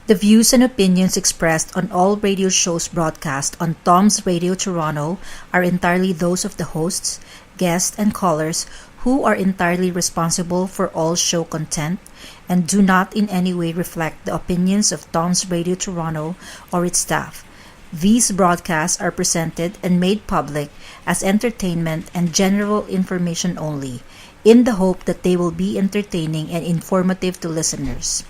The views and opinions expressed on all radio shows broadcast on Tom's Radio Toronto are entirely those of the hosts, guests, and callers who are entirely responsible for all show content and do not in any way reflect the opinions of Tom's Radio Toronto or its staff. These broadcasts are presented and made public as entertainment and general information only, in the hope that they will be entertaining and informative to listeners.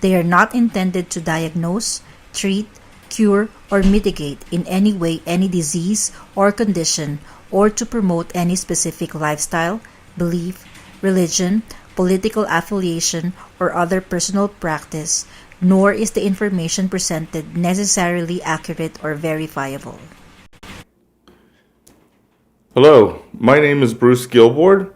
They are not intended to diagnose, treat, cure, or mitigate in any way any disease or condition, or to promote any specific lifestyle, belief, religion, political affiliation, or other personal practice, nor is the information presented necessarily accurate or verifiable. Hello, my name is Bruce Gilboard.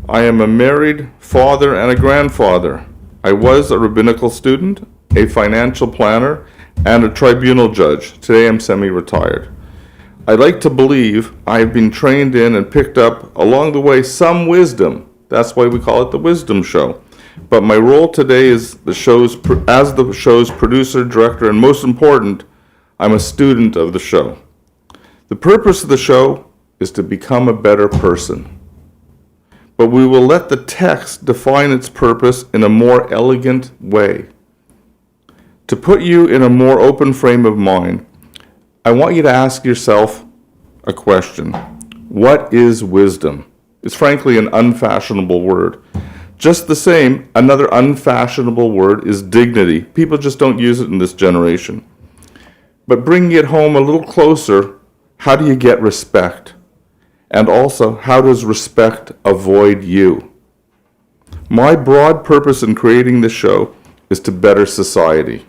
I am a married father and a grandfather. I was a rabbinical student, a financial planner, and a tribunal judge. Today I'm semi-retired. I like to believe I have been trained in and picked up along the way some wisdom. That's why we call it the Wisdom Show. But my role today is the show's producer, director, and most important, I'm a student of the show. The purpose of the show is to become a better person. But we will let the text define its purpose in a more elegant way. To put you in a more open frame of mind, I want you to ask yourself a question. What is wisdom? It's frankly an unfashionable word. Just the same, another unfashionable word is dignity. People just don't use it in this generation. But bringing it home a little closer, how do you get respect? And also, how does respect avoid you? My broad purpose in creating this show is to better society.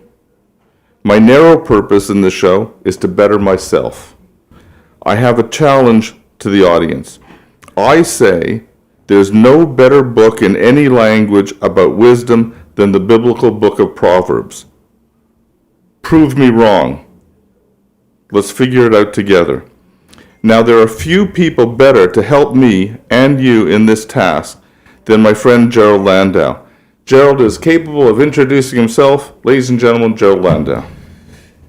My narrow purpose in this show is to better myself. I have a challenge to the audience. I say there's no better book in any language about wisdom than the biblical book of Proverbs. Prove me wrong. Let's figure it out together. Now, there are few people better to help me and you in this task than my friend Gerald Landau. Gerald is capable of introducing himself. Ladies and gentlemen, Gerald Landau.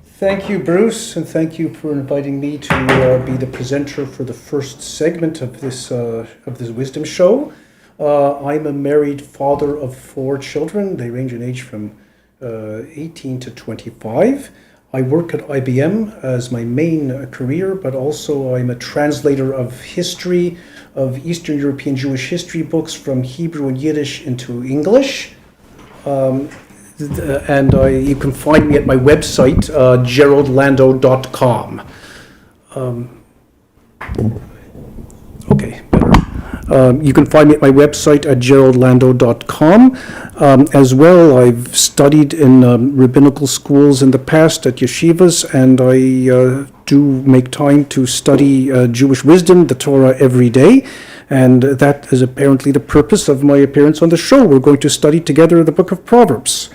Thank you, Bruce, and thank you for inviting me to be the presenter for the first segment of this Wisdom Show. I'm a married father of 4 children. They range in age from 18 to 25. I work at IBM as my main career, but also I'm a translator of history, of Eastern European Jewish history books from Hebrew and Yiddish into English. You can find me at my website, geraldlandau.com. Okay, better. You can find me at my website at geraldlandau.com. As well, I've studied in rabbinical schools in the past at yeshivas, and I do make time to study Jewish wisdom, the Torah, every day. And that is apparently the purpose of my appearance on the show. We're going to study together the book of Proverbs.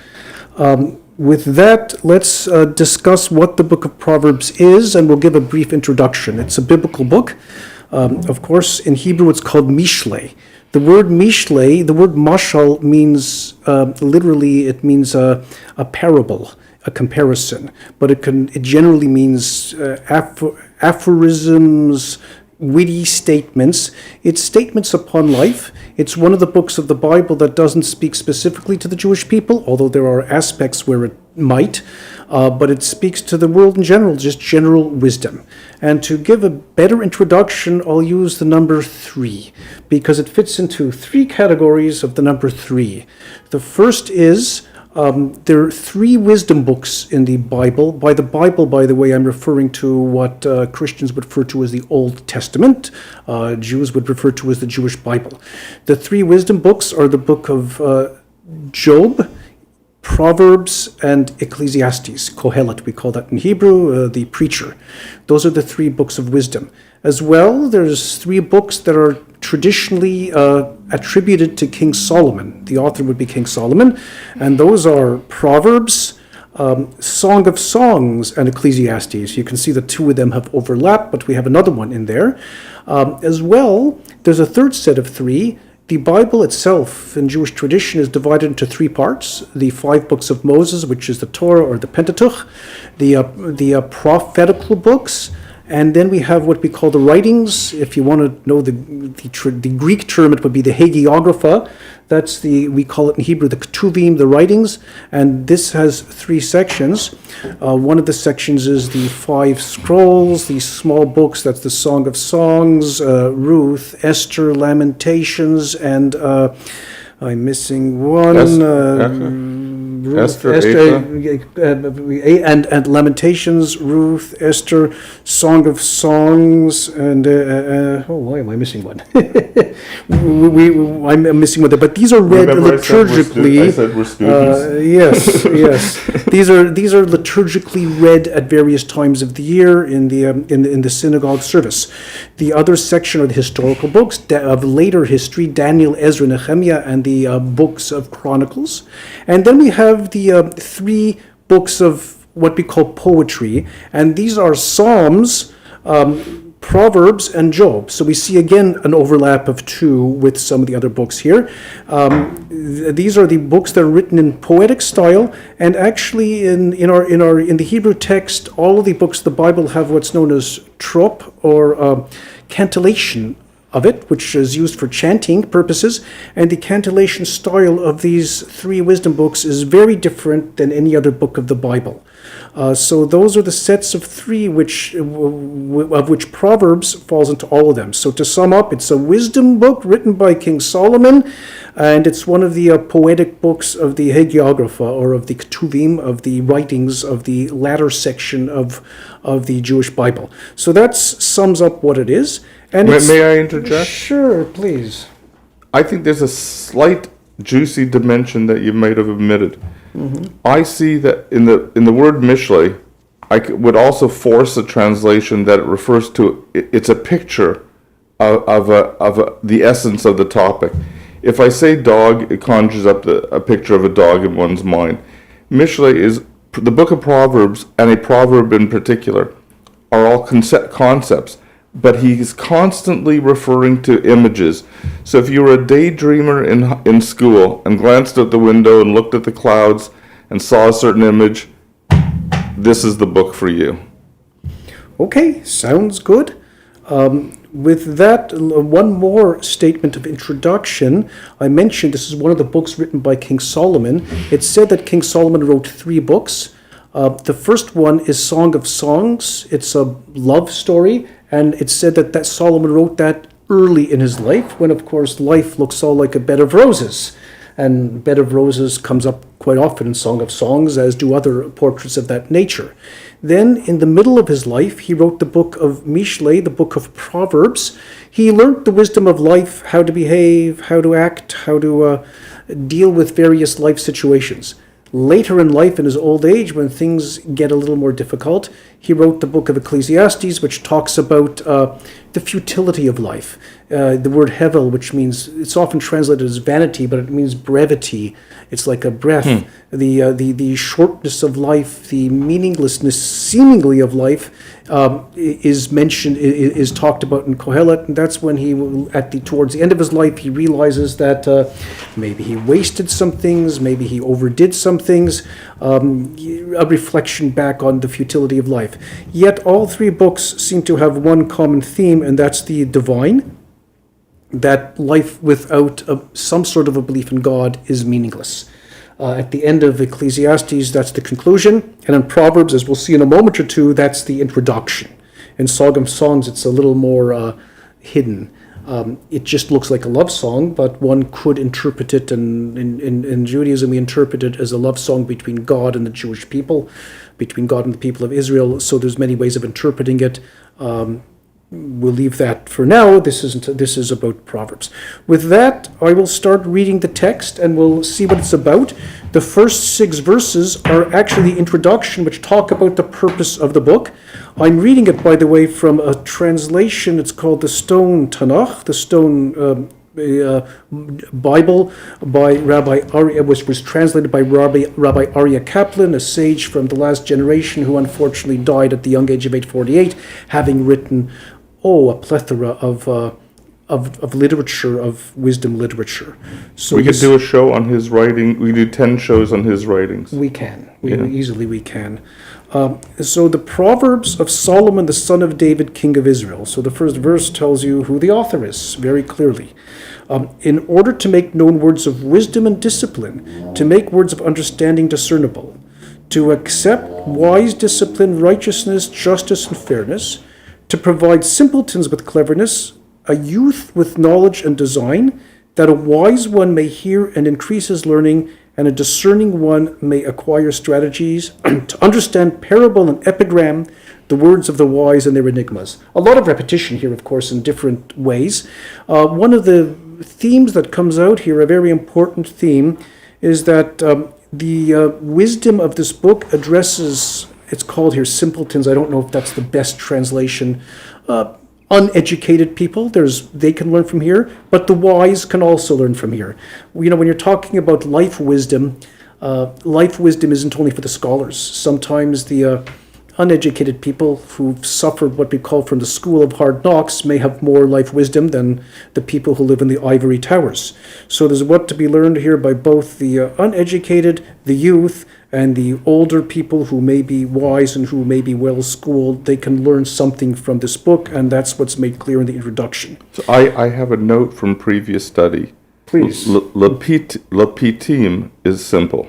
With that, let's discuss what the book of Proverbs is, and we'll give a brief introduction. It's a biblical book. Of course, in Hebrew, it's called Mishle. The word Mishle, the word mashal means, literally, it means a parable, a comparison. But it generally means aphorisms, witty statements. It's statements upon life. It's one of the books of the Bible that doesn't speak specifically to the Jewish people, although there are aspects where it might. But it speaks to the world in general, just general wisdom. And to give a better introduction, I'll use the number 3, because it fits into 3 categories of the number 3. The first is, there are 3 wisdom books in the Bible. By the Bible, by the way, I'm referring to what Christians would refer to as the Old Testament. Jews would refer to as the Jewish Bible. The 3 wisdom books are the book of Job, Proverbs, and Ecclesiastes. Kohelet, we call that in Hebrew, the preacher. Those are the 3 books of wisdom. As well, there's 3 books that are traditionally attributed to King Solomon. The author would be King Solomon, and those are Proverbs, Song of Songs, and Ecclesiastes. You can see the 2 of them have overlapped, but we have another one in there. As well, there's a third set of 3, The Bible itself in Jewish tradition is divided into three parts: the 5 books of Moses, which is the Torah or the Pentateuch, the prophetical books, and then we have what we call the writings. If you want to know the Greek term, it would be the hagiographa. That's we call it in Hebrew the ketuvim, the writings, and this has 3 sections. One of the sections is the 5 scrolls, these small books. That's the Song of Songs, Ruth, Esther, Lamentations, and I'm missing one. Esther, and Lamentations, Ruth, Esther, Song of Songs, and why am I missing one? I'm missing one there, but these are read liturgically. I said we're students. Yes. These are liturgically read at various times of the year in the synagogue service. The other section are the historical books of later history: Daniel, Ezra, Nehemiah, and the books of Chronicles. And then we have the 3 books of what we call poetry, and these are Psalms, Proverbs, and Job. So we see again an overlap of 2 with some of the other books here. These are the books that are written in poetic style, and actually in the Hebrew text, all of the books of the Bible have what's known as trop or cantillation of it, which is used for chanting purposes, and the cantillation style of these 3 wisdom books is very different than any other book of the Bible. So those are the sets of 3 of which Proverbs falls into all of them. So to sum up, it's a wisdom book written by King Solomon, and it's one of the poetic books of the hagiographa, or of the ketuvim, of the writings of the latter section of the Jewish Bible. So that sums up what it is. And May I interject? Sure, please. I think there's a slight juicy dimension that you might have omitted. Mm-hmm. I see that in the word mishle, would also force a translation that it refers to. It's a picture of the essence of the topic. If I say dog, it conjures up a picture of a dog in one's mind. Mishle is the book of Proverbs, and a proverb in particular are all concepts. But he's constantly referring to images. So if you were a daydreamer in school and glanced out the window and looked at the clouds and saw a certain image, this is the book for you. Okay, sounds good. With that, one more statement of introduction. I mentioned this is one of the books written by King Solomon. It's said that King Solomon wrote 3 books. The first one is Song of Songs. It's a love story. And it's said that Solomon wrote that early in his life, when, of course, life looks all like a bed of roses. And bed of roses comes up quite often in Song of Songs, as do other portraits of that nature. Then, in the middle of his life, he wrote the book of Mishle, the book of Proverbs. He learned the wisdom of life, how to behave, how to act, how to deal with various life situations. Later in life, in his old age, when things get a little more difficult, he wrote the book of Ecclesiastes, which talks about the futility of life. The word hevel, which means, it's often translated as vanity, but it means brevity. It's like a breath. The shortness of life, the meaninglessness, seemingly, of life is mentioned, is talked about in Kohelet, and that's when he, towards the end of his life, he realizes that maybe he wasted some things, maybe he overdid some things, a reflection back on the futility of life. Yet all 3 books seem to have one common theme, and that's the divine, that life without some sort of a belief in God is meaningless. At the end of Ecclesiastes, that's the conclusion. And in Proverbs, as we'll see in a moment or two, that's the introduction. In Song of Songs, it's a little more hidden. It just looks like a love song, but one could interpret it, in Judaism, we interpret it as a love song between God and the Jewish people, between God and the people of Israel. So there's many ways of interpreting it. We'll leave that for now. This is about Proverbs. With that, I will start reading the text, and we'll see what it's about. The first 6 verses are actually the introduction, which talk about the purpose of the book. I'm reading it, by the way, from a translation. It's called the Stone Tanakh, the Stone Bible by Rabbi Arya, which was translated by Rabbi Arya Kaplan, a sage from the last generation who unfortunately died at the young age of 848, having written a plethora of of literature, of wisdom literature. So We could do a show on his writing. We do 10 shows on his writings. We can. We can. So the Proverbs of Solomon, the son of David, king of Israel. So the first verse tells you who the author is very clearly. In order to make known words of wisdom and discipline, to make words of understanding discernible, to accept wise discipline, righteousness, justice, and fairness, to provide simpletons with cleverness, a youth with knowledge and design, that a wise one may hear and increase his learning, and a discerning one may acquire strategies, to understand parable and epigram, the words of the wise and their enigmas. A lot of repetition here, of course, in different ways. One of the themes that comes out here, a very important theme, is that the wisdom of this book addresses, it's called here simpletons, I don't know if that's the best translation, uneducated people, they can learn from here, but the wise can also learn from here. You know, when you're talking about life wisdom isn't only for the scholars. Sometimes the uneducated people who've suffered what we call from the school of hard knocks may have more life wisdom than the people who live in the ivory towers. So there's what to be learned here by both the uneducated, the youth, and the older people who may be wise and who may be well schooled. They can learn something from this book, and that's what's made clear in the introduction. So I have a note from previous study. Please. Lapitim is simple,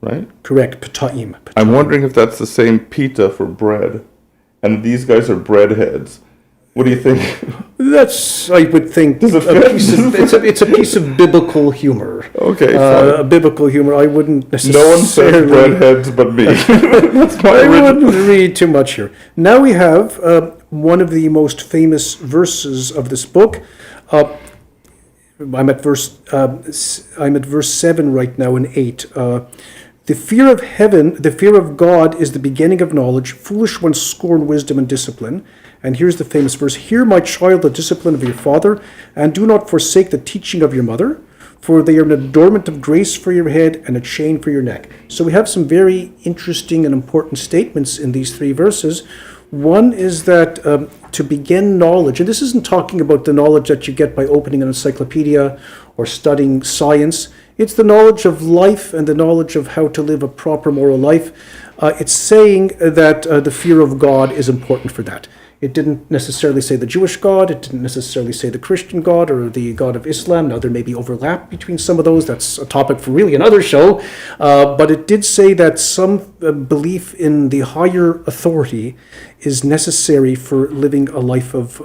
right? Correct, pataim. I'm wondering if that's the same pita for bread, and these guys are bread heads. What do you think? That's, I would think, Does it fit? It's a piece of biblical humor. Okay, fine. A biblical humor. I wouldn't No necessarily... one says bread heads but me. That's my I original. wouldn't read too much here. Now we have one of the most famous verses of this book. I'm at verse 7 right now in 8. The fear of heaven, the fear of God is the beginning of knowledge. Foolish ones scorn wisdom and discipline. And here's the famous verse. Hear, my child, the discipline of your father, and do not forsake the teaching of your mother, for they are an adornment of grace for your head and a chain for your neck. So we have some very interesting and important statements in these three verses. One is that to begin knowledge, and this isn't talking about the knowledge that you get by opening an encyclopedia or studying science. It's the knowledge of life and the knowledge of how to live a proper moral life. It's saying that the fear of God is important for that. It didn't necessarily say the Jewish God. It didn't necessarily say the Christian God or the God of Islam. Now, there may be overlap between some of those. That's a topic for really another show. But it did say that some belief in the higher authority is necessary for living a life of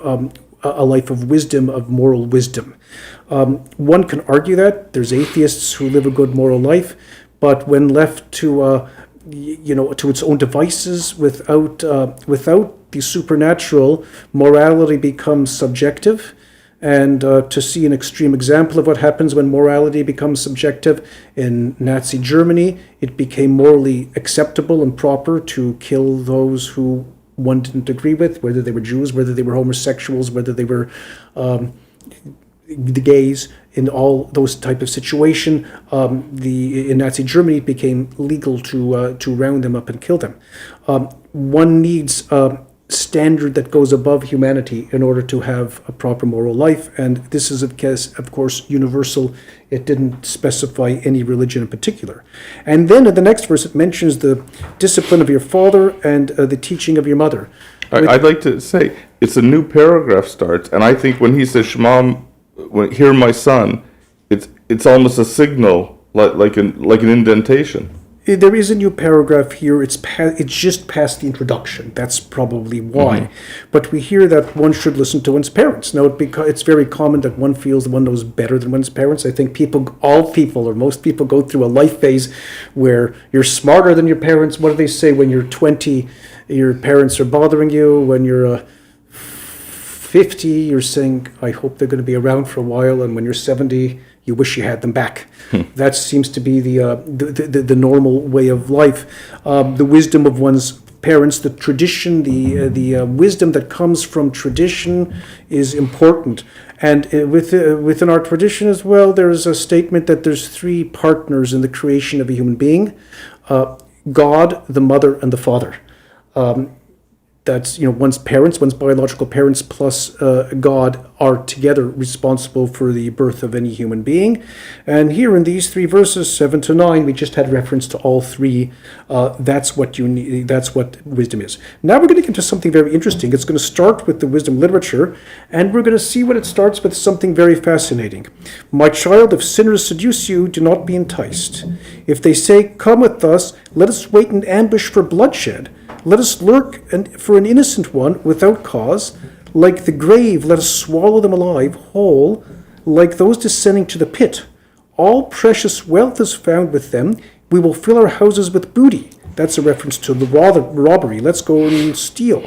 wisdom, of moral wisdom. One can argue that. There's atheists who live a good moral life, but when left to its own devices without the supernatural, morality becomes subjective. And to see an extreme example of what happens when morality becomes subjective, in Nazi Germany, it became morally acceptable and proper to kill those who one didn't agree with, whether they were Jews, whether they were homosexuals, whether they were the gays. In all those type of situation, in Nazi Germany, it became legal to round them up and kill them. One needs a standard that goes above humanity in order to have a proper moral life, and this is, of course, universal. It didn't specify any religion in particular. And then in the next verse, it mentions the discipline of your father and the teaching of your mother. I'd like to say, it's a new paragraph starts, and I think when he says, Shema, hear my son, it's almost a signal, like an indentation. There is a new paragraph here. It's just past the introduction. That's probably why. Mm-hmm. But we hear that one should listen to one's parents. Now, it's very common that one feels one knows better than one's parents. I think most people go through a life phase where you're smarter than your parents. What do they say? When you're 20, your parents are bothering you. When you're 50, you're saying, I hope they're going to be around for a while. And when you're 70, you wish you had them back. That seems to be the normal way of life. The wisdom of one's parents, the tradition, the wisdom that comes from tradition is important. And within our tradition as well, there's a statement that there's three partners in the creation of a human being: God, the mother, and the father. that's, one's parents, one's biological parents plus God are together responsible for the birth of any human being. And here in these three verses, 7 to 9, we just had reference to all three. That's what you need. That's what wisdom is. Now we're going to get into something very interesting. It's going to start with the wisdom literature, and we're going to see what it starts with, something very fascinating. My child, if sinners seduce you, do not be enticed. If they say, come with us, let us wait in ambush for bloodshed. Let us lurk for an innocent one without cause. Like the grave, let us swallow them alive, whole, like those descending to the pit. All precious wealth is found with them. We will fill our houses with booty. That's a reference to the robbery. Let's go and steal.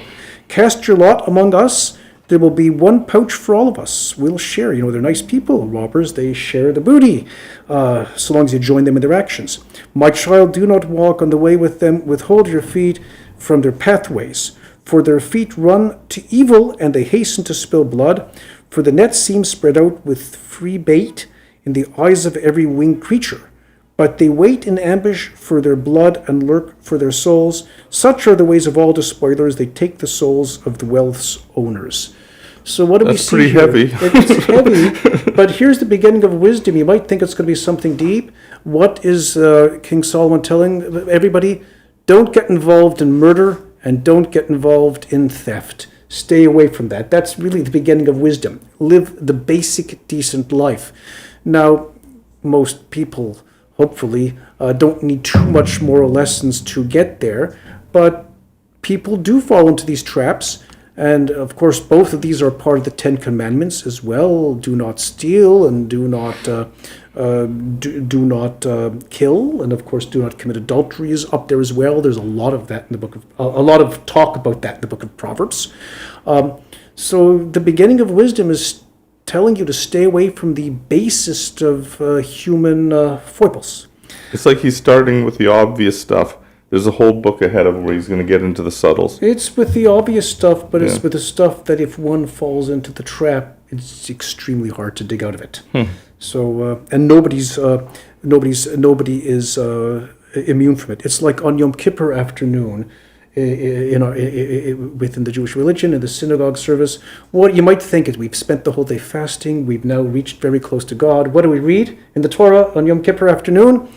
Cast your lot among us. There will be one pouch for all of us. We'll share. They're nice people, robbers. They share the booty, so long as you join them in their actions. My child, do not walk on the way with them. Withhold your feet from their pathways. For their feet run to evil, and they hasten to spill blood. For the net seems spread out with free bait in the eyes of every winged creature. But they wait in ambush for their blood and lurk for their souls. Such are the ways of all despoilers. They take the souls of the wealth's owners. So what do we see here? That's pretty heavy. It's heavy, but here's the beginning of wisdom. You might think it's going to be something deep. What is King Solomon telling everybody? Don't get involved in murder and don't get involved in theft. Stay away from that. That's really the beginning of wisdom. Live the basic, decent life. Now, most people, hopefully, don't need too much moral lessons to get there, but people do fall into these traps. And of course, both of these are part of the Ten Commandments as well. Do not steal, and do not kill, and of course, do not commit adultery is up there as well. There's a lot of that in the book of a lot of talk about that in the book of Proverbs. So the beginning of wisdom is telling you to stay away from the basest of human foibles. It's like he's starting with the obvious stuff. There's a whole book ahead of him where he's going to get into the subtles. It's with the obvious stuff, but it's with the stuff that if one falls into the trap, it's extremely hard to dig out of it. So, and nobody is immune from it. It's like on Yom Kippur afternoon, within the Jewish religion, in the synagogue service. What you might think is we've spent the whole day fasting. We've now reached very close to God. What do we read in the Torah on Yom Kippur afternoon?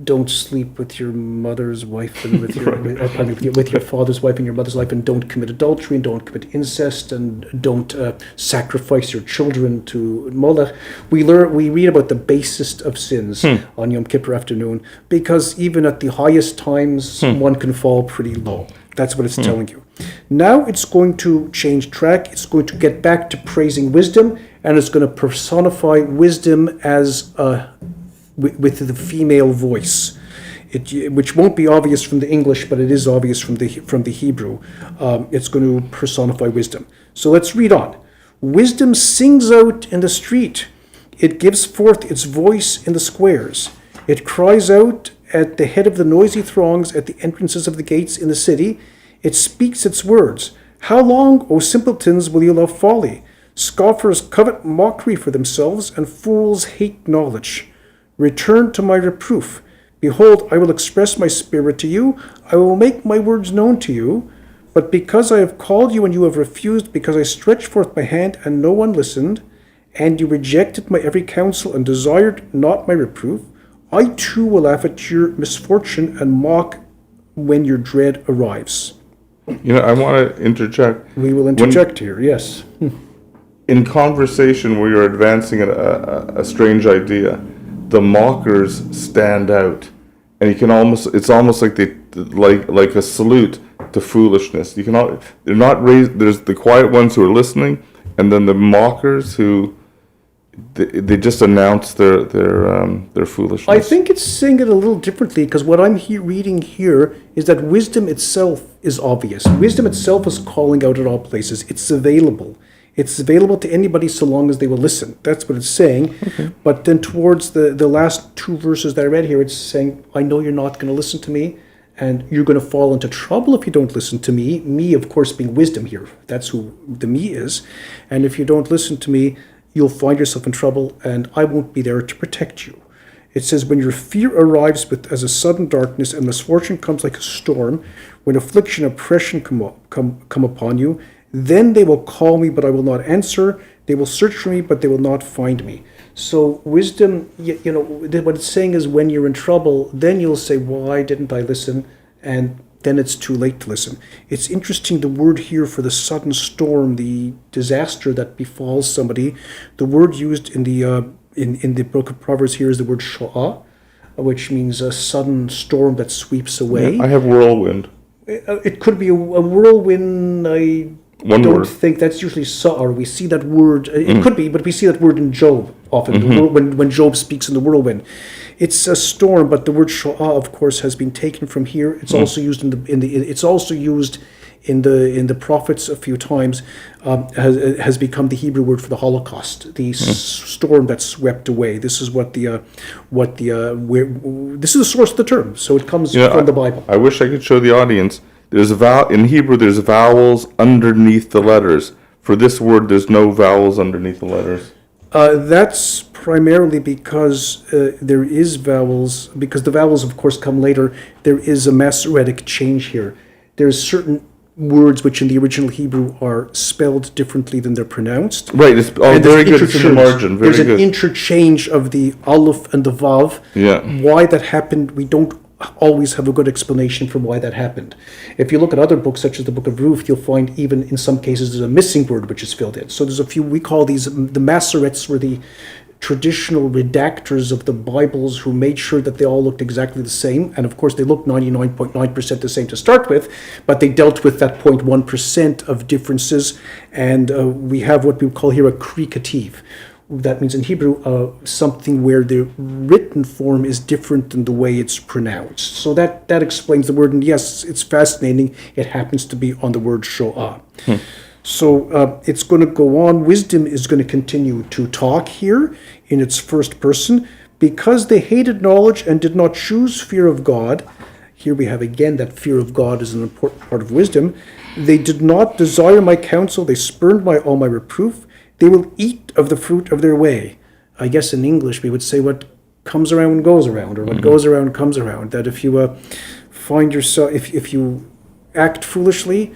Don't sleep with your mother's wife and with your with your father's wife and your mother's wife, and don't commit adultery, and don't commit incest, and don't sacrifice your children to Molech. We read about the basest of sins on Yom Kippur afternoon, because even at the highest times, one can fall pretty low. That's what it's telling you. Now it's going to change track. It's going to get back to praising wisdom, and it's going to personify wisdom as with the female voice, which won't be obvious from the English, but it is obvious from the Hebrew. It's going to personify wisdom. So let's read on. Wisdom sings out in the street. It gives forth its voice in the squares. It cries out at the head of the noisy throngs at the entrances of the gates in the city. It speaks its words. How long, O simpletons, will you love folly? Scoffers covet mockery for themselves, and fools hate knowledge. Return to my reproof. Behold, I will express my spirit to you. I will make my words known to you. But because I have called you and you have refused, because I stretched forth my hand and no one listened, and you rejected my every counsel and desired not my reproof, I too will laugh at your misfortune and mock when your dread arrives. I want to interject. We will interject here, yes. In conversation where you're advancing a strange idea, the mockers stand out, and it's almost like like a salute to foolishness. They're not raised. There's the quiet ones who are listening, and then the mockers who they just announce their foolishness. I think it's saying it a little differently, because what I'm reading here is that wisdom itself is obvious. Wisdom itself is calling out at all places. It's available. It's available to anybody so long as they will listen. That's what it's saying. Okay. But then towards the last two verses that I read here, it's saying, I know you're not going to listen to me, and you're going to fall into trouble if you don't listen to me. Me, of course, being wisdom here. That's who the me is. And if you don't listen to me, you'll find yourself in trouble, and I won't be there to protect you. It says, when your fear arrives as a sudden darkness and misfortune comes like a storm, when affliction and oppression come upon you, then they will call me, but I will not answer. They will search for me, but they will not find me. So wisdom, what it's saying is when you're in trouble, then you'll say, why didn't I listen? And then it's too late to listen. It's interesting, the word here for the sudden storm, the disaster that befalls somebody, the word used in the book of Proverbs here is the word sho'ah, which means a sudden storm that sweeps away. Yeah, I have whirlwind. It could be a whirlwind. I don't think that's usually sa'ar. We see that word. It could be, but we see that word in Job often, when Job speaks in the whirlwind. It's a storm, but the word sho'ah, of course, has been taken from here. It's also used it's also used in the prophets a few times. Has become the Hebrew word for the Holocaust, the storm that swept away. This is this is the source of the term. So it comes from the Bible. I wish I could show the audience. In Hebrew, there's vowels underneath the letters. For this word, there's no vowels underneath the letters. That's primarily because there is vowels, because the vowels, of course, come later. There is a Masoretic change here. There's certain words which in the original Hebrew are spelled differently than they're pronounced. Right, it's very good. It's in the margin. Very There's good. an interchange of the aleph and the vav. Yeah. Why that happened, we don't always have a good explanation for why that happened. If you look at other books, such as the Book of Ruth, you'll find even in some cases there's a missing word which is filled in. So there's a few, we call these, the Masoretes were the traditional redactors of the Bibles who made sure that they all looked exactly the same. And of course, they looked 99.9% the same to start with, but they dealt with that 0.1% of differences. And we have what we would call here a cricative. That means in Hebrew, something where the written form is different than the way it's pronounced. So that explains the word. And yes, it's fascinating. It happens to be on the word sho'ah. So it's going to go on. Wisdom is going to continue to talk here in its first person. Because they hated knowledge and did not choose fear of God. Here we have again that fear of God is an important part of wisdom. They did not desire my counsel. They spurned all my reproof. They will eat of the fruit of their way. I guess in English we would say what comes around goes around, or what goes around comes around. That if you find yourself, if you act foolishly,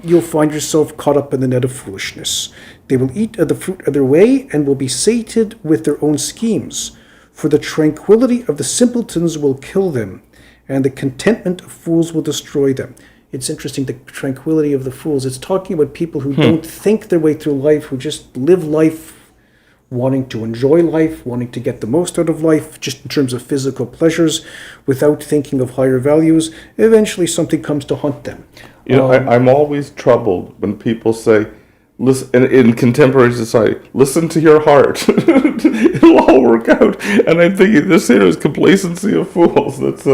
you'll find yourself caught up in the net of foolishness. They will eat of the fruit of their way and will be sated with their own schemes. For the tranquility of the simpletons will kill them, and the contentment of fools will destroy them. It's interesting, the tranquility of the fools. It's talking about people who don't think their way through life, who just live life wanting to enjoy life, wanting to get the most out of life, just in terms of physical pleasures, without thinking of higher values. Eventually something comes to haunt them. I'm always troubled when people say, listen, in contemporary society, listen to your heart. It'll all work out. And I'm thinking, this here is complacency of fools. That's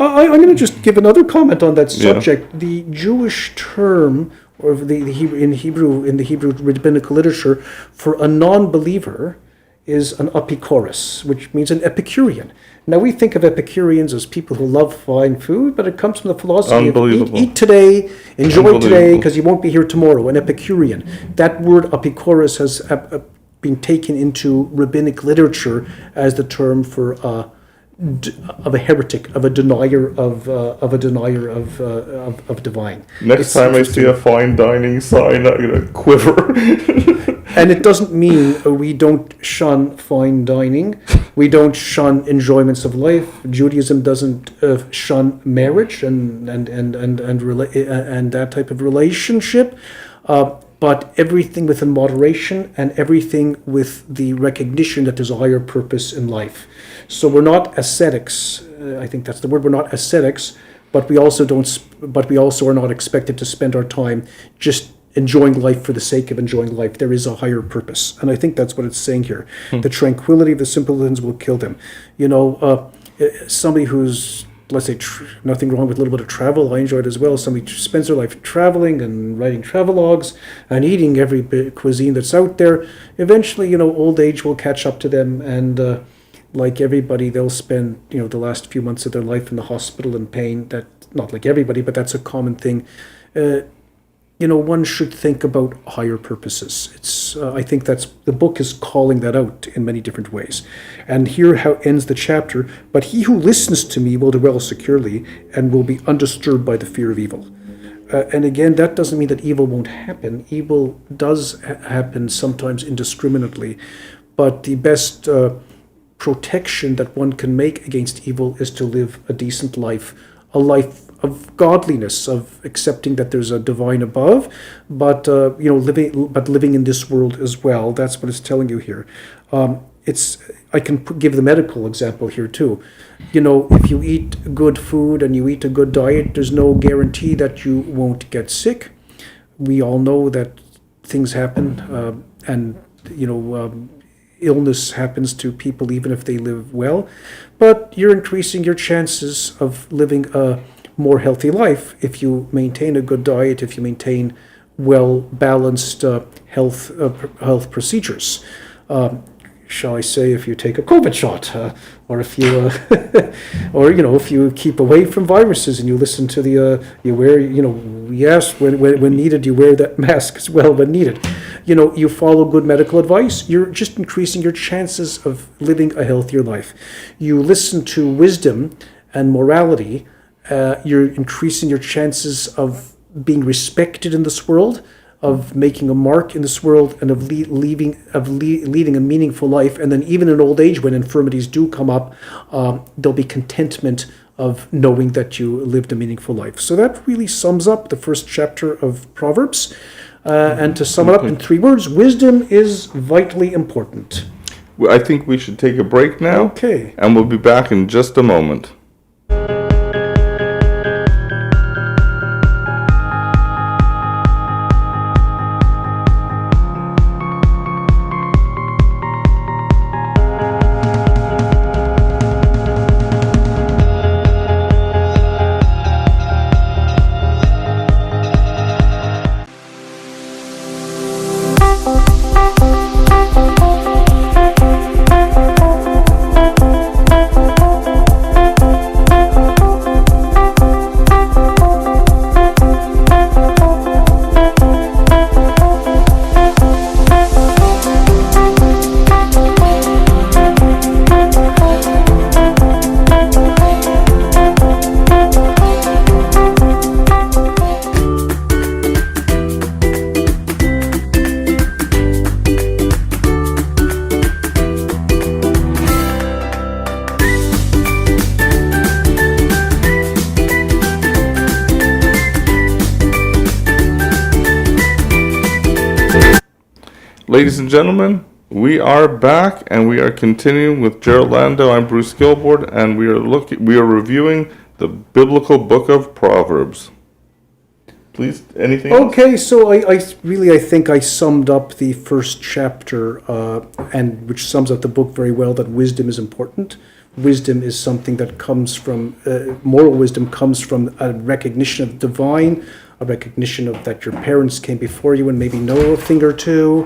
I'm going to just give another comment on that subject. Yeah. The Jewish term, or in the Hebrew rabbinical literature, for a non-believer is an apikoros, which means an Epicurean. Now we think of Epicureans as people who love fine food, but it comes from the philosophy of eat today, enjoy today, because you won't be here tomorrow. An Epicurean. That word apikoros has been taken into rabbinic literature as the term for of a heretic, of a denier of divine. Next time I see a fine dining sign, I'm gonna quiver. And it doesn't mean we don't shun fine dining. We don't shun enjoyments of life. Judaism doesn't shun marriage and that type of relationship. But everything within moderation and everything with the recognition that there's a higher purpose in life. So we're not ascetics. I think that's the word. We're not ascetics, but we also are not expected to spend our time just enjoying life for the sake of enjoying life. There is a higher purpose, and I think that's what it's saying here. The tranquility of the simpletons will kill them. Somebody who's, let's say, nothing wrong with a little bit of travel. I enjoy it as well. Somebody spends their life traveling and writing travelogues and eating every cuisine that's out there. Eventually, old age will catch up to them, and like everybody, they'll spend, the last few months of their life in the hospital in pain. That, not like everybody, but that's a common thing. one should think about higher purposes. I think the book is calling that out in many different ways. And here how ends the chapter, but he who listens to me will dwell securely and will be undisturbed by the fear of evil. And again, that doesn't mean that evil won't happen. Evil does happen sometimes indiscriminately, but the best protection that one can make against evil is to live a decent life, a life of godliness, of accepting that there's a divine above, but living in this world as well. That's what it's telling you here. I can give the medical example here too. If you eat good food and you eat a good diet, there's no guarantee that you won't get sick. We all know that things happen, and illness happens to people even if they live well. But you're increasing your chances of living a more healthy life if you maintain a good diet, if you maintain well-balanced health procedures. Shall I say, if you take a COVID shot, or if you, if you keep away from viruses and you listen to you wear, yes, when needed, you wear that mask as well when needed. You follow good medical advice, you're just increasing your chances of living a healthier life. You listen to wisdom and morality, you're increasing your chances of being respected in this world, of making a mark in this world, and of leading a meaningful life. And then even in old age, when infirmities do come up, there'll be contentment of knowing that you lived a meaningful life. So that really sums up the first chapter of Proverbs. And to sum it up in 3 words, wisdom is vitally important. I think we should take a break now. Okay. And we'll be back in just a moment. Ladies and gentlemen, we are back and we are continuing with Gerald Lando. I'm Bruce Gilboard, and we are reviewing the biblical book of Proverbs. Please, anything else? Okay, so I think I summed up the first chapter, and which sums up the book very well, that wisdom is important. Wisdom is something that comes from, moral wisdom comes from a recognition of the divine, a recognition of that your parents came before you and maybe know a thing or two,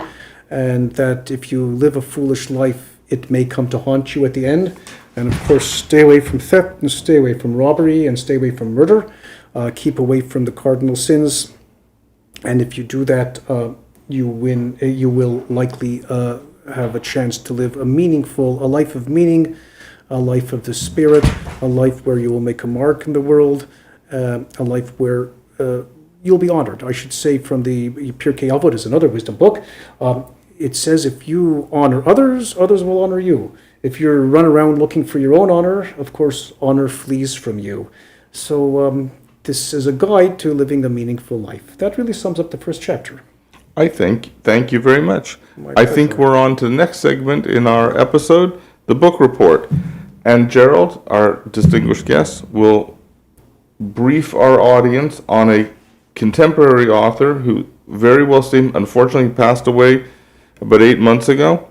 and that if you live a foolish life, it may come to haunt you at the end. And of course, stay away from theft, and stay away from robbery, and stay away from murder. Keep away from the cardinal sins. And if you do that, you will likely have a chance to live a life of meaning, a life of the Spirit, a life where you will make a mark in the world, a life where you'll be honored. I should say, from the Pirkei Avot is another wisdom book. It says if you honor others, others will honor you. If you run around looking for your own honor, of course, honor flees from you. So this is a guide to living a meaningful life. That really sums up the first chapter. Thank you very much. I think we're on to the next segment in our episode, the book report. And Gerald, our distinguished guest, will brief our audience on a contemporary author who very well seemed, unfortunately, passed away about 8 months ago.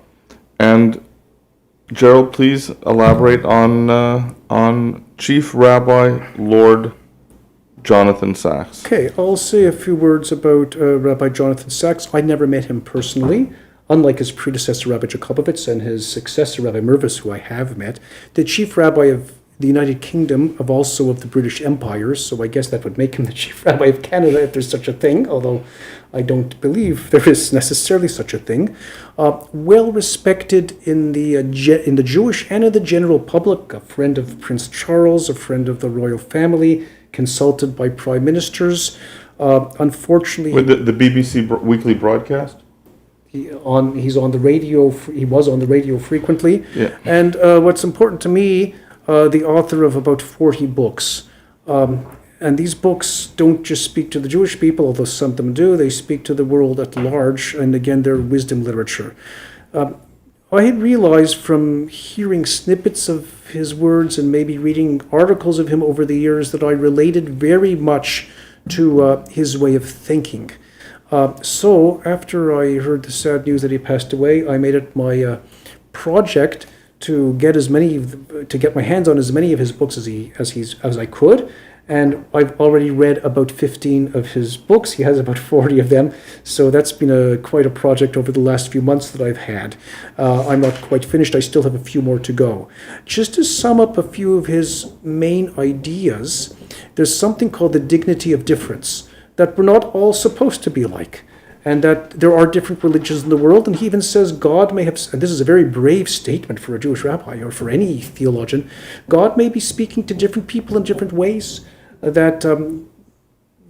And Gerald, please elaborate on Chief Rabbi Lord Jonathan Sacks. Okay, I'll say a few words about Rabbi Jonathan Sacks. I never met him personally. Unlike his predecessor, Rabbi Jacobovitz, and his successor, Rabbi Mervis, who I have met, the chief rabbi of the United Kingdom, of the British Empire, so I guess that would make him the chief rabbi of Canada if there's such a thing, although I don't believe there is necessarily such a thing. Well respected in the Jewish and in the general public, a friend of Prince Charles, a friend of the royal family, consulted by prime ministers. Unfortunately, With the BBC weekly broadcast? he's on the radio. He was on the radio frequently. Yeah. And what's important to me, the author of about 40 books. And these books don't just speak to the Jewish people, although some of them do. They speak to the world at large, and again, they're wisdom literature. I had realized from hearing snippets of his words and maybe reading articles of him over the years that I related very much to his way of thinking. So after I heard the sad news that he passed away, I made it my project to get my hands on as many of his books as I could. And I've already read about 15 of his books. He has about 40 of them. So that's been quite a project over the last few months that I've had. I'm not quite finished. I still have a few more to go. Just to sum up a few of his main ideas, there's something called the dignity of difference, that we're not all supposed to be alike, and that there are different religions in the world. And he even says God may have, and this is a very brave statement for a Jewish rabbi or for any theologian, God may be speaking to different people in different ways, that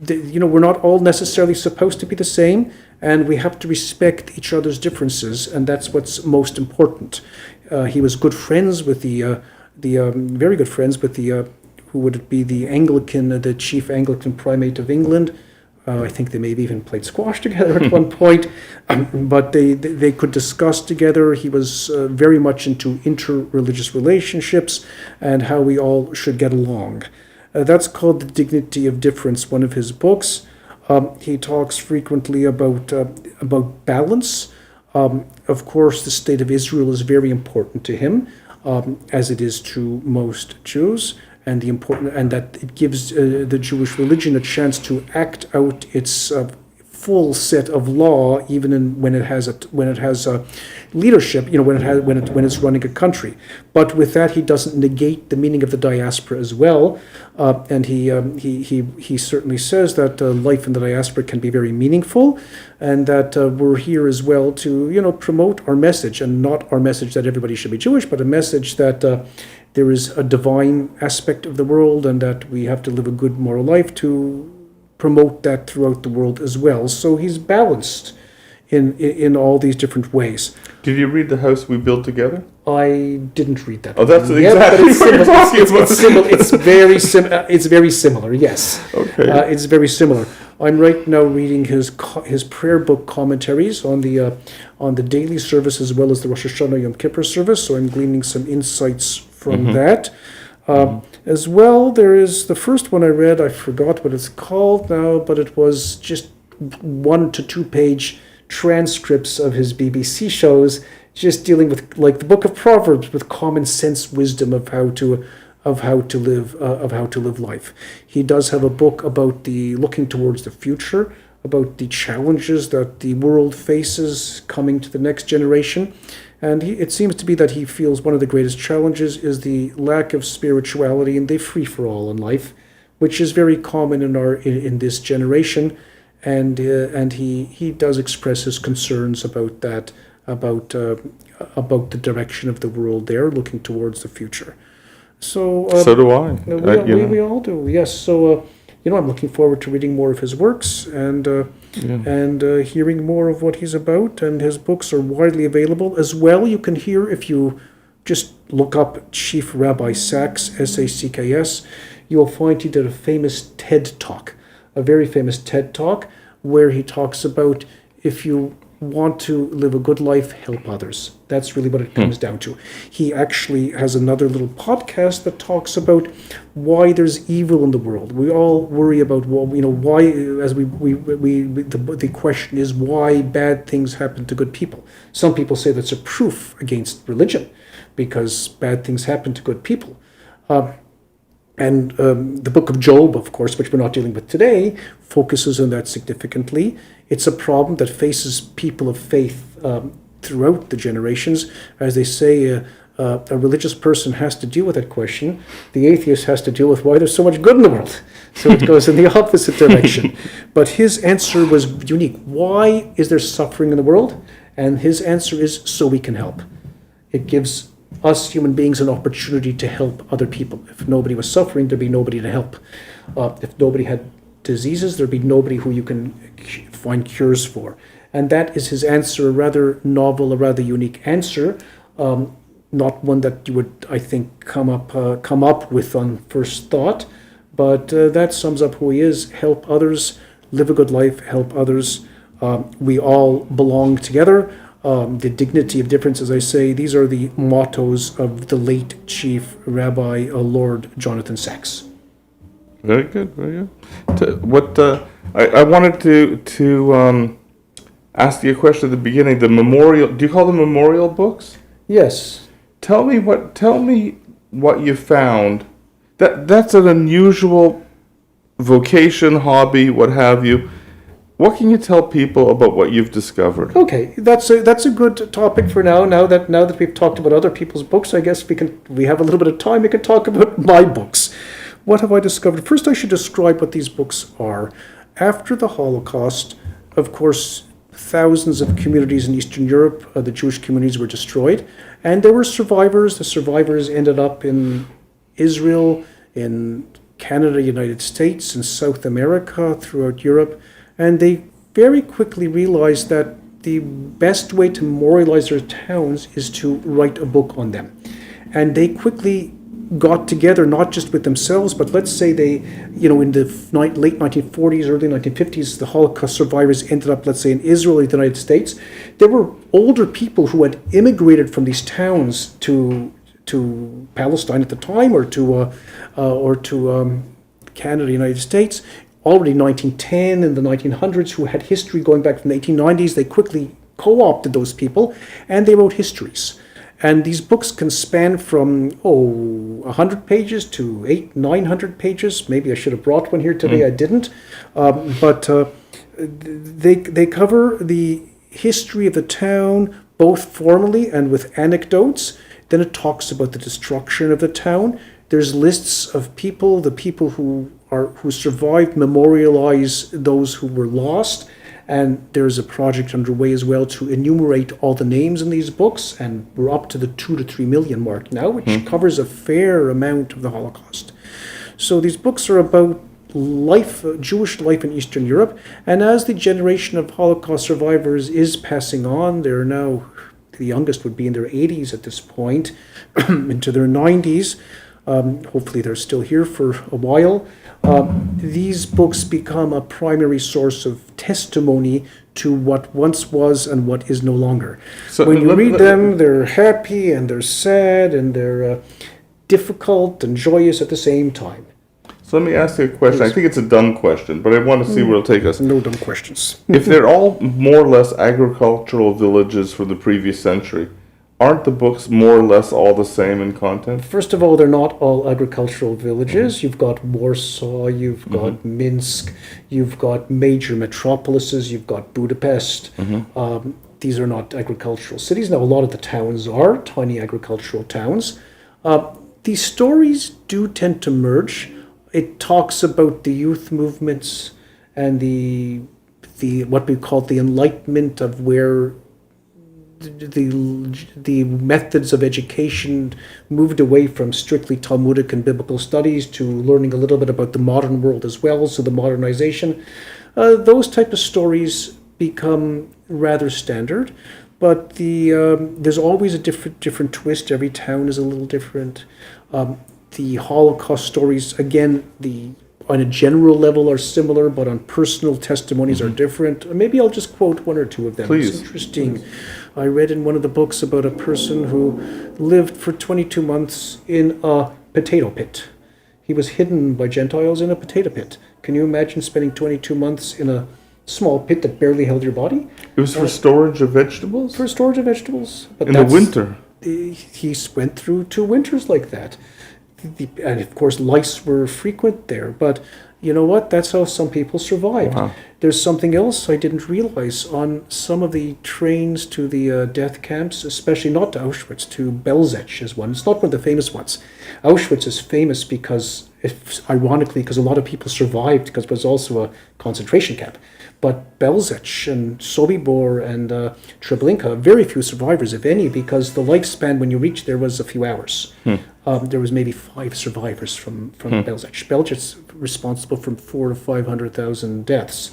we're not all necessarily supposed to be the same, and we have to respect each other's differences, and that's what's most important. He was good friends with very good friends with who would it be, the chief Anglican primate of England. I think they maybe even played squash together at one point, but they could discuss together. He was very much into interreligious relationships and how we all should get along. That's called The Dignity of Difference, one of his books. He talks frequently about balance. Of course, the state of Israel is very important to him, as it is to most Jews, and that it gives the Jewish religion a chance to act out its full set of law, even when it has leadership. When it's running a country. But with that, he doesn't negate the meaning of the diaspora as well. And he certainly says that life in the diaspora can be very meaningful, and that we're here as well to promote our message, and not our message that everybody should be Jewish, but a message that there is a divine aspect of the world, and that we have to live a good moral life to promote that throughout the world as well. So he's balanced in all these different ways. Did you read The House We Built Together? I didn't read that. Oh, that's exactly what you're talking about. It's very similar. Yes. Okay. It's very similar. I'm right now reading his prayer book commentaries on the daily service as well as the Rosh Hashanah Yom Kippur service. So I'm gleaning some insights from that. As well, there is the first one I read. I forgot what it's called now, but it was just 1 to 2 page transcripts of his BBC shows, just dealing with, like, the Book of Proverbs, with common sense wisdom of how to live life. He does have a book about looking towards the future, about the challenges that the world faces coming to the next generation. And it seems to be that he feels one of the greatest challenges is the lack of spirituality and the free-for-all in life, which is very common in this generation. And he does express his concerns about that, about the direction of the world there, looking towards the future. So do I. We all do, yes. So I'm looking forward to reading more of his works and hearing more of what he's about. And his books are widely available as well. You can hear, if you just look up Chief Rabbi Sacks, Sacks, you'll find he did a famous TED Talk, a very famous TED Talk, where he talks about, if you want to live a good life, help others. That's really what it comes down to. He actually has another little podcast that talks about why there's evil in the world. We all worry about why, as the question is why bad things happen to good people. Some people say that's a proof against religion, because bad things happen to good people. And the book of Job, of course, which we're not dealing with today, focuses on that significantly. It's a problem that faces people of faith throughout the generations. As they say, a religious person has to deal with that question, the atheist has to deal with why there's so much good in the world. So it goes in the opposite direction. But his answer was unique. Why is there suffering in the world? And his answer is so we can help. It gives us human beings an opportunity to help other people. If nobody was suffering, there'd be nobody to help. If nobody had diseases, there'd be nobody who you can find cures for. And that is his answer, a rather novel, a rather unique answer. Not one that you would, I think, come up with on first thought, but that sums up who he is. Help others, live a good life, help others. We all belong together. The dignity of difference, as I say, these are the mottos of the late Chief Rabbi Lord Jonathan Sacks. Very good, very good. I wanted to ask you a question at the beginning. The memorial. Do you call them memorial books? Yes. Tell me what you found. That's an unusual vocation, hobby, what have you. What can you tell people about what you've discovered? Okay, that's a good topic for now. Now that we've talked about other people's books, I guess we have a little bit of time. We can talk about my books. What have I discovered? First, I should describe what these books are. After the Holocaust, of course, thousands of communities in Eastern Europe, the Jewish communities, were destroyed, and there were survivors. The survivors ended up in Israel, in Canada, United States, in South America, throughout Europe, and they very quickly realized that the best way to memorialize their towns is to write a book on them. And they quickly got together, not just with themselves, but let's say they, in the late 1940s, early 1950s, the Holocaust survivors ended up, let's say, in Israel or the United States. There were older people who had immigrated from these towns to Palestine at the time, or to Canada, United States, already in 1910 and the 1900s, who had history going back from the 1890s. They quickly co-opted those people, and they wrote histories. And these books can span from 100 pages to 800-900 pages. Maybe I should have brought one here today. I didn't. But they cover the history of the town, both formally and with anecdotes. Then it talks about the destruction of the town. There's lists of people. The people who survived memorialize those who were lost. And there's a project underway as well to enumerate all the names in these books, and we're up to the 2 to 3 million mark now, which covers a fair amount of the Holocaust. So these books are about life, Jewish life in Eastern Europe, and as the generation of Holocaust survivors is passing on, they're now, the youngest would be in their 80s at this point, into their 90s. Hopefully they're still here for a while. These books become a primary source of testimony to what once was and what is no longer. So when you read them, they're happy and they're sad and they're difficult and joyous at the same time. So let me ask you a question. Please. I think it's a dumb question, but I want to see where it'll take us. No dumb questions. If they're all more or less agricultural villages from the previous century, aren't the books more or less all the same in content? First of all, they're not all agricultural villages. You've got Warsaw, you've got Minsk, you've got major metropolises, you've got Budapest. These are not agricultural cities. Now, a lot of the towns are tiny agricultural towns. These stories do tend to merge. It talks about the youth movements and the what we call the Enlightenment, of where the methods of education moved away from strictly Talmudic and biblical studies to learning a little bit about the modern world as well, so the modernization. Those type of stories become rather standard, but there's always a different twist. Every town is a little different. The Holocaust stories, again, on a general level are similar, but on personal testimonies are different. Maybe I'll just quote one or two of them. Please. It's interesting. I read in one of the books about a person who lived for 22 months in a potato pit. He was hidden by Gentiles in a potato pit. Can you imagine spending 22 months in a small pit that barely held your body? It was for storage of vegetables? For storage of vegetables. But in the winter? He went through 2 winters like that. And of course, lice were frequent there. But You know what? That's how some people survived. Wow. There's something else I didn't realize. On some of the trains to the death camps, especially not to Auschwitz, to Belzec is one. It's not one of the famous ones. Auschwitz is famous because, ironically, because a lot of people survived because it was also a concentration camp. But Belzec and Sobibor and Treblinka, very few survivors, if any, because the lifespan when you reach there was a few hours. There was maybe 5 survivors from Belzec. Belzec's responsible for 400,000 to 500,000 deaths.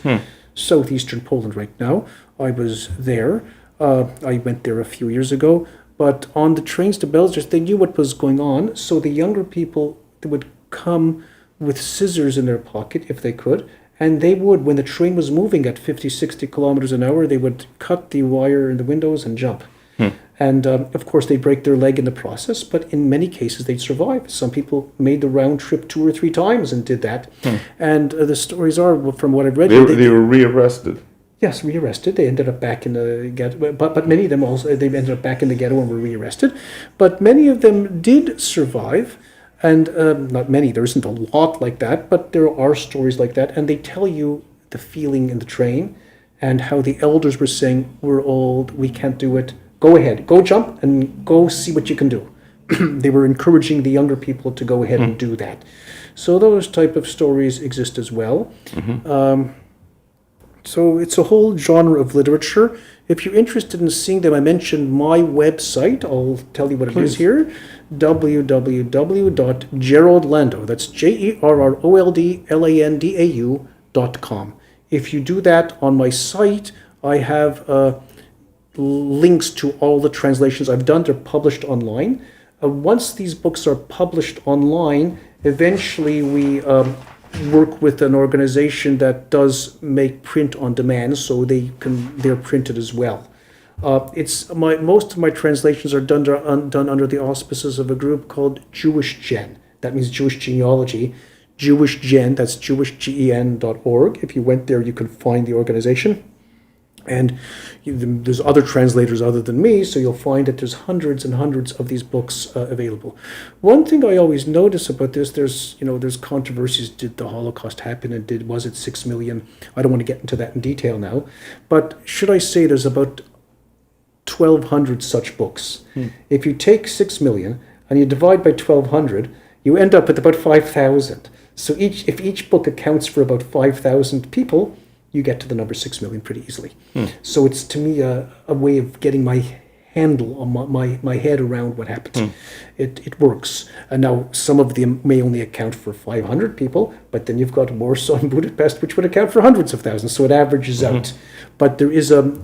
Southeastern Poland right now. I was there. I went there a few years ago. But on the trains to Belzec, they knew what was going on. So the younger people would come with scissors in their pocket if they could. And they would, when the train was moving at 50, 60 kilometers an hour, they would cut the wire in the windows and jump. And of course, they'd break their leg in the process, but in many cases, they'd survive. Some people made the round trip 2 or 3 times and did that. And the stories are, from what I've read... They were rearrested. Yes, rearrested. They ended up back in the ghetto. But many of them also, they ended up back in the ghetto and were rearrested. But many of them did survive. And not many, there isn't a lot like that, but there are stories like that. And they tell you the feeling in the train and how the elders were saying, we're old, we can't do it. Go ahead, go jump and go see what you can do. They were encouraging the younger people to go ahead and do that. So those type of stories exist as well. So it's a whole genre of literature. If you're interested in seeing them, I mentioned my website. I'll tell you what it is here. www.geraldlandau. That's GerroldLandau.com. If you do that on my site, I have links to all the translations I've done. They're published online. Once these books are published online, eventually we work with an organization that does make print on demand, so they're printed as well. Most of my translations are done under the auspices of a group called Jewish Gen. That means Jewish genealogy. Jewish Gen, that's jewishgen.org. If you went there, you can find the organization. And there's other translators other than me, so you'll find that there's hundreds and hundreds of these books available. One thing I always notice about this, there's controversies. Did the Holocaust happen, and was it 6 million? I don't want to get into that in detail now, but should I say there's about 1,200 such books. If you take 6 million and you divide by 1,200, you end up with about 5,000. So if each book accounts for about 5,000 people, you get to the number 6 million pretty easily. So it's, to me, a way of getting my handle on my head around what happens. It works. And now some of them may only account for 500 people, but then you've got Warsaw and Budapest, which would account for hundreds of thousands. So it averages out. But there is a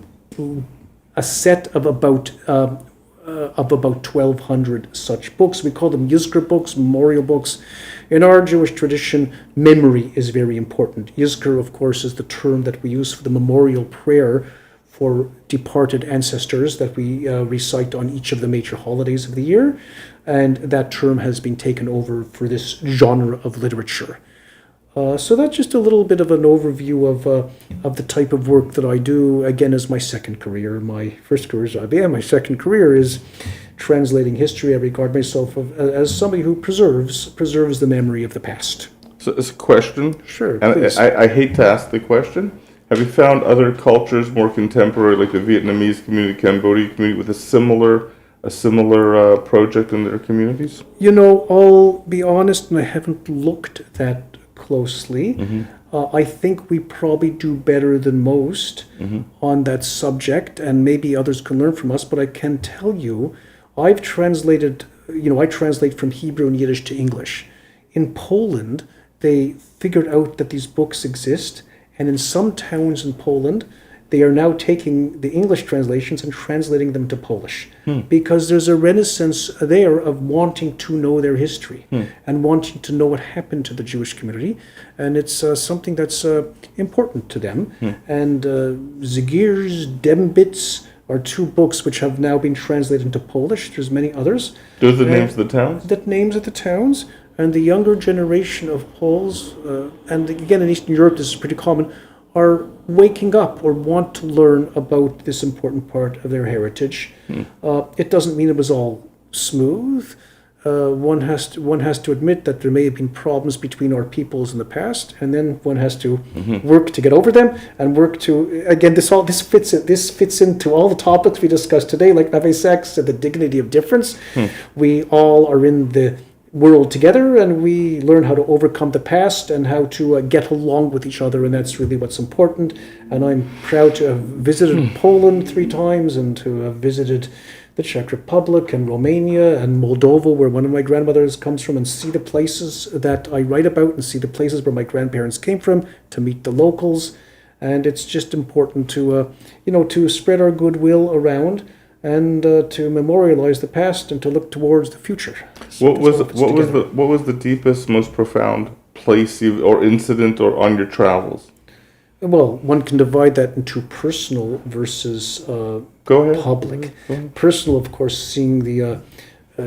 set of about 1,200 such books. We call them Yizkor books, memorial books. In our Jewish tradition, memory is very important. Yizkor, of course, is the term that we use for the memorial prayer for departed ancestors that we recite on each of the major holidays of the year. And that term has been taken over for this genre of literature. So that's just a little bit of an overview of the type of work that I do, again, as my second career. My first career is IBM. My second career is translating history. I regard myself as somebody who preserves the memory of the past. So it's a question. Sure, and please. I hate to ask the question. Have you found other cultures more contemporary, like the Vietnamese community, Cambodian community, with a similar project in their communities? I'll be honest, and I haven't looked that closely. I think we probably do better than most on that subject, and maybe others can learn from us, but I can tell you, I've translated, I translate from Hebrew and Yiddish to English. In Poland, they figured out that these books exist, and in some towns in Poland, they are now taking the English translations and translating them to Polish, because there's a renaissance there of wanting to know their history and wanting to know what happened to the Jewish community, and it's something that's important to them. And Zagier's Dembits are 2 books which have now been translated into Polish. There's many others. Those are the names of the towns? The names of the towns, and the younger generation of Poles, and again in Eastern Europe this is pretty common, are waking up or want to learn about this important part of their heritage. It doesn't mean it was all smooth. one has to admit that there may have been problems between our peoples in the past, and then one has to work to get over them and work to, again, this fits into all the topics we discussed today, like having sex and the dignity of difference. We all are in the world together, and we learn how to overcome the past and how to get along with each other, and that's really what's important. And I'm proud to have visited Poland 3 times and to have visited the Czech Republic and Romania and Moldova, where one of my grandmothers comes from, and see the places that I write about and see the places where my grandparents came from, to meet the locals. And it's just important to, to spread our goodwill around and to memorialize the past and to look towards the future. So what was the deepest, most profound place or incident or on your travels? Well, one can divide that into personal versus public. Go ahead. Personal, of course, seeing the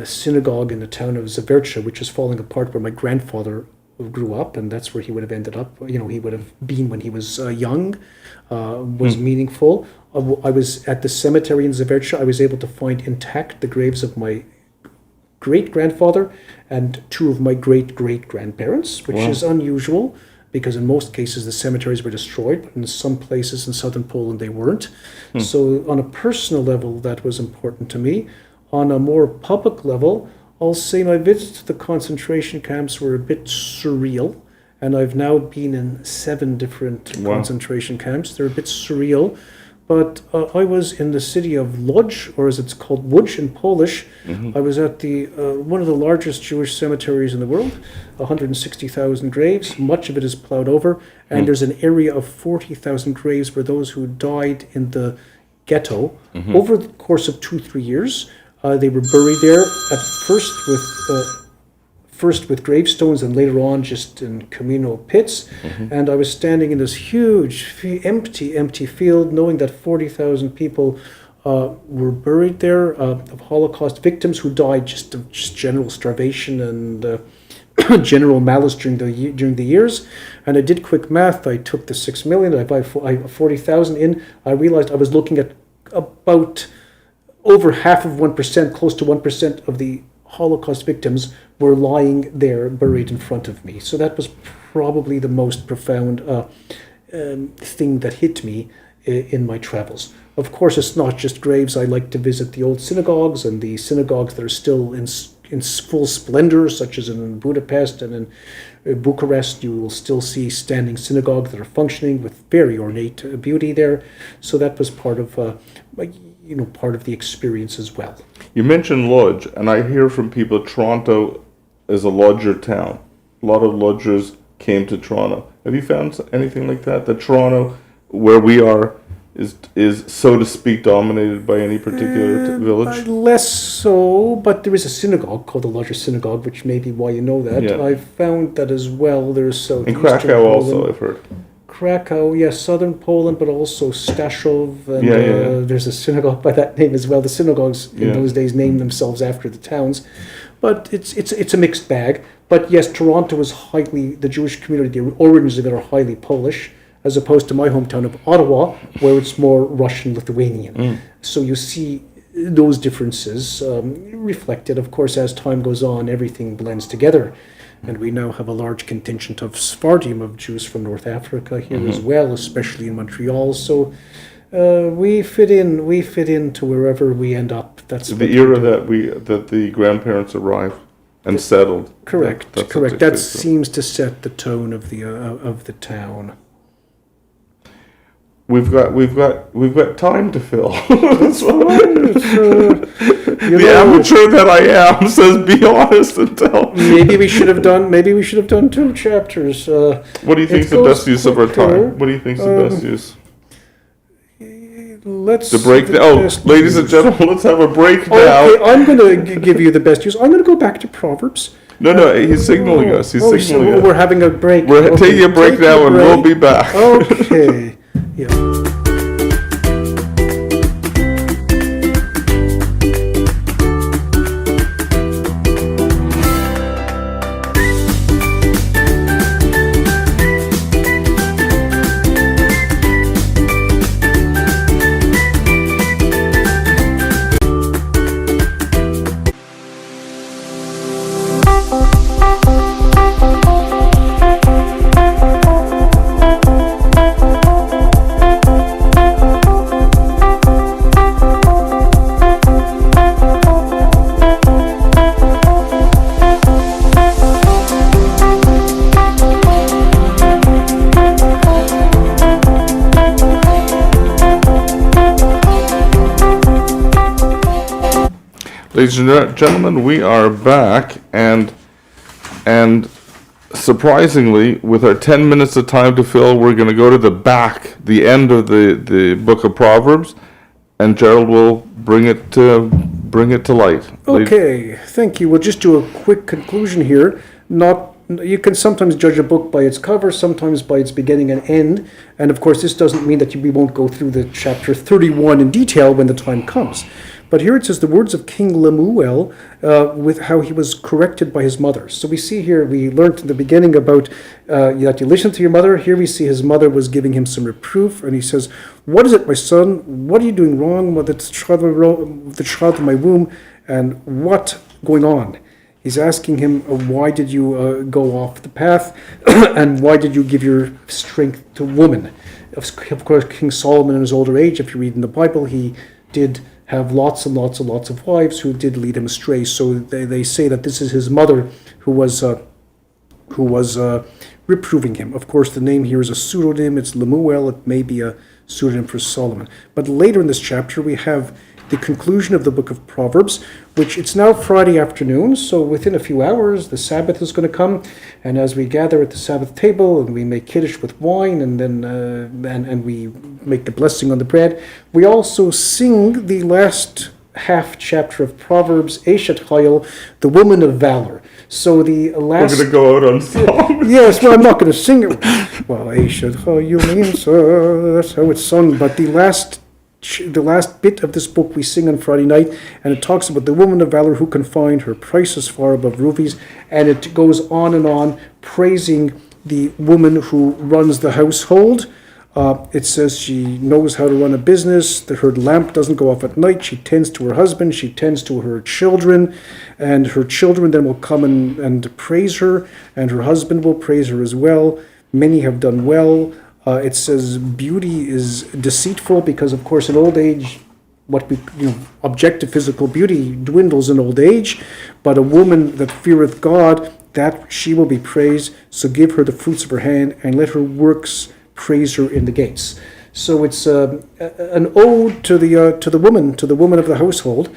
synagogue in the town of Zavercha, which is falling apart, where my grandfather grew up, and that's where he would have ended up. He would have been when he was young, was meaningful. I was at the cemetery in Zavercha. I was able to find intact the graves of my great-grandfather and 2 of my great-great-grandparents, which is unusual, because in most cases the cemeteries were destroyed, but in some places in southern Poland they weren't. So on a personal level, that was important to me. On a more public level, I'll say my visits to the concentration camps were a bit surreal, and I've now been in 7 different concentration camps. They're a bit surreal, but I was in the city of Lodz, or as it's called, Łódź in Polish. I was at the one of the largest Jewish cemeteries in the world, 160,000 graves. Much of it is plowed over, and there's an area of 40,000 graves for those who died in the ghetto. Over the course of 2-3 years, they were buried there at first with gravestones, and later on just in communal pits. And I was standing in this huge, empty field, knowing that 40,000 people were buried there, of Holocaust victims who died just of general starvation and general malice during the years. And I did quick math. I took the 6 million, I 40,000 in. I realized I was looking at about over half of 1%, close to 1% of the Holocaust victims were lying there buried in front of me. So that was probably the most profound thing that hit me in my travels. Of course, it's not just graves. I like to visit the old synagogues and the synagogues that are still in full splendor, such as in Budapest and in Bucharest. You will still see standing synagogues that are functioning with very ornate beauty there. So that was part of part of the experience as well. You mentioned Lodz, and I hear from people Toronto is a lodger town. A lot of lodgers came to Toronto. Have you found anything like that? That Toronto, where we are, is so to speak dominated by any particular village? Less so, but there is a synagogue called the Lodger Synagogue, which may be why you know that. Yeah. I've found that as well. There's in Krakow also, I've heard. Krakow, yes, southern Poland, but also Staszów, and there's a synagogue by that name as well. The synagogues in those days named themselves after the towns, but it's a mixed bag. But yes, Toronto is the Jewish community, the origins of it are highly Polish, as opposed to my hometown of Ottawa, where it's more Russian-Lithuanian. So you see those differences reflected. Of course, as time goes on, everything blends together. And we now have a large contingent of Sephardim, of Jews from North Africa here as well, especially in Montreal. So we fit in to wherever we end up. That's the era that the grandparents arrived and settled. Correct. That seems to set the tone of the town. We've got time to fill. That's right. The amateur that I am says, "Be honest and tell." Maybe we should have done 2 chapters. What do you think is the best use of our time? What do you think is the best use? Ladies and gentlemen, let's have a break now. Okay, I'm going to give you the best use. I'm going to go back to Proverbs. No, he's signaling us. He's signaling us. We're having a break. We're taking a break now, and we'll be back. Okay. Yeah. Ladies and gentlemen, we are back, and surprisingly, with our 10 minutes of time to fill, we're going to go to the end of the book of Proverbs, and Gerald will bring it to light. Okay, thank you. We'll just do a quick conclusion here. You can sometimes judge a book by its cover, sometimes by its beginning and end, and of course this doesn't mean that we won't go through the chapter 31 in detail when the time comes. But here it says the words of King Lemuel with how he was corrected by his mother. So we see here, we learned in the beginning about that you listen to your mother. Here we see his mother was giving him some reproof, and he says, "What is it, my son? What are you doing wrong with the child of my womb? And what going on?" He's asking him, why did you go off the path? And why did you give your strength to woman? Of course, King Solomon in his older age, if you read in the Bible, he did have lots and lots and lots of wives who did lead him astray. So they say that this is his mother who was reproving him. Of course, the name here is a pseudonym. It's Lemuel. It may be a pseudonym for Solomon. But later in this chapter, we have the conclusion of the book of Proverbs, which it's now Friday afternoon, so within a few hours the Sabbath is going to come, and as we gather at the Sabbath table and we make Kiddush with wine, and then and we make the blessing on the bread, we also sing the last half chapter of Proverbs, Eshet Chayil, the woman of valor. So the last... We're going to go out on song. Yes, well, I'm not going to sing it. Well, Eshet Chayil means, that's how it's sung, but the last bit of this book we sing on Friday night, and it talks about the woman of valor who can find her prices far above rubies, and it goes on praising the woman who runs the household. It says she knows how to run a business, that her lamp doesn't go off at night, she tends to her husband, she tends to her children, and her children then will come and praise her, and her husband will praise her as well. Many have done well. It says beauty is deceitful because, of course, in old age, objective physical beauty dwindles in old age. But a woman that feareth God, that she will be praised. So give her the fruits of her hand, and let her works praise her in the gates. So it's an ode to the woman of the household,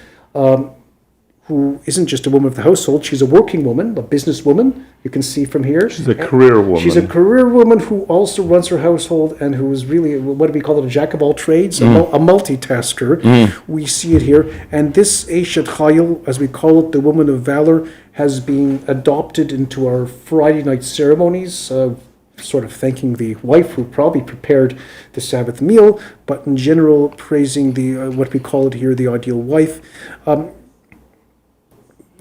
who isn't just a woman of the household. She's a working woman, a businesswoman. You can see from here. She's a career woman. She's a career woman who also runs her household and who is really, what do we call it, a jack of all trades, a multitasker. We see it here. And this Eshet Chayil, as we call it, the woman of valor, has been adopted into our Friday night ceremonies, sort of thanking the wife who probably prepared the Sabbath meal, but in general praising the what we call it here, the ideal wife.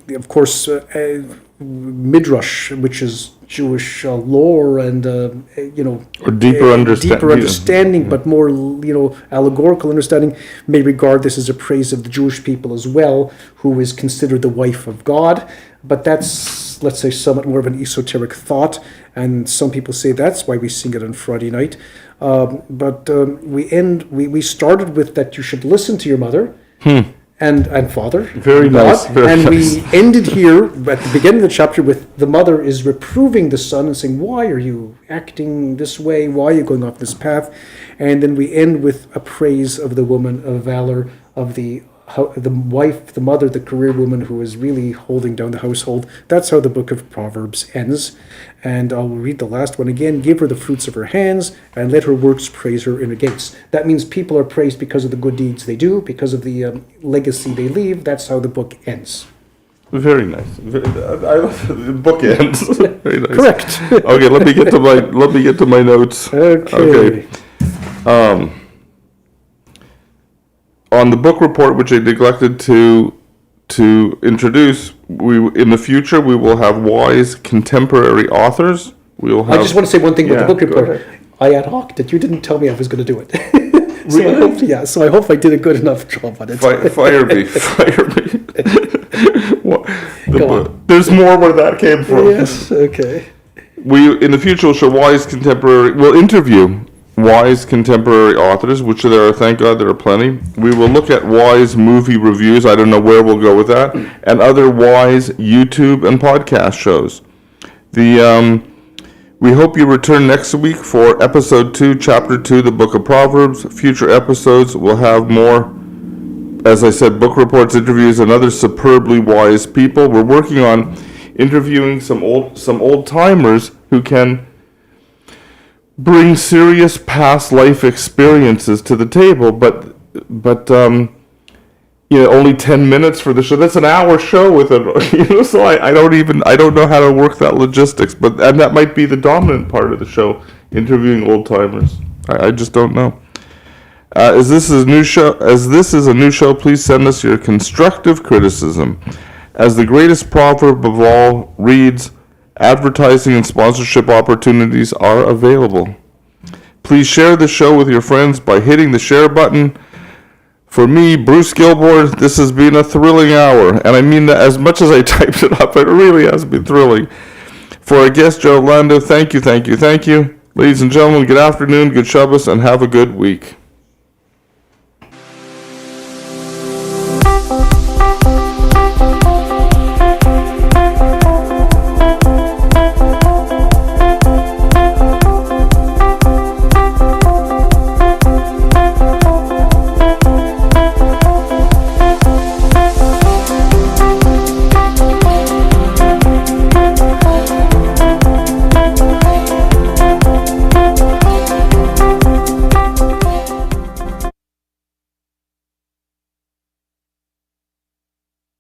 Of course, Midrash, which is Jewish lore and or deeper understanding, but more allegorical understanding, may regard this as a praise of the Jewish people as well, who is considered the wife of God. But that's, let's say, somewhat more of an esoteric thought, and some people say that's why we sing it on Friday night. But we started with that you should listen to your mother. And father. Very nice. We ended here at the beginning of the chapter with the mother is reproving the son and saying, why are you acting this way? Why are you going off this path? And then we end with a praise of the woman of valor, of the wife, the mother, the career woman who is really holding down the household. That's how the book of Proverbs ends. And I'll read the last one again. Give her the fruits of her hands, and let her works praise her in her gates. That means people are praised because of the good deeds they do, because of the legacy they leave. That's how the book ends. Very nice. I love the book ends. Very nice. Correct. Okay, let me get to my notes. Okay. On the book report, which I neglected to introduce, in the future we will have wise contemporary authors. We will have. I just want to say one thing about the book report. I ad hoc that you didn't tell me I was going to do it. Really? So I hope I did a good enough job on it. Fire me. There's more where that came from. Yes. Okay. We in the future will show we'll interview wise contemporary authors, which there are, thank God, there are plenty. We will look at wise movie reviews. I don't know where we'll go with that, and other wise YouTube and podcast shows. We hope you return next week for episode 2, chapter 2, the book of Proverbs. Future episodes will have more as I said, book reports, interviews, and other superbly wise people. We're working on interviewing some old timers who can bring serious past life experiences to the table, but only 10 minutes for the show. That's an hour show with it, so I don't know how to work that logistics, and that might be the dominant part of the show, interviewing old timers. I just don't know. As this is a new show, please send us your constructive criticism. As the greatest proverb of all reads, advertising and sponsorship opportunities are available. Please share the show with your friends by hitting the share button. For me, Bruce Gilboard, this has been a thrilling hour, and I mean that as much as I typed it up, it really has been thrilling. For our guest, Joe Orlando, thank you. Ladies and gentlemen, good afternoon, good Shabbos, and have a good week.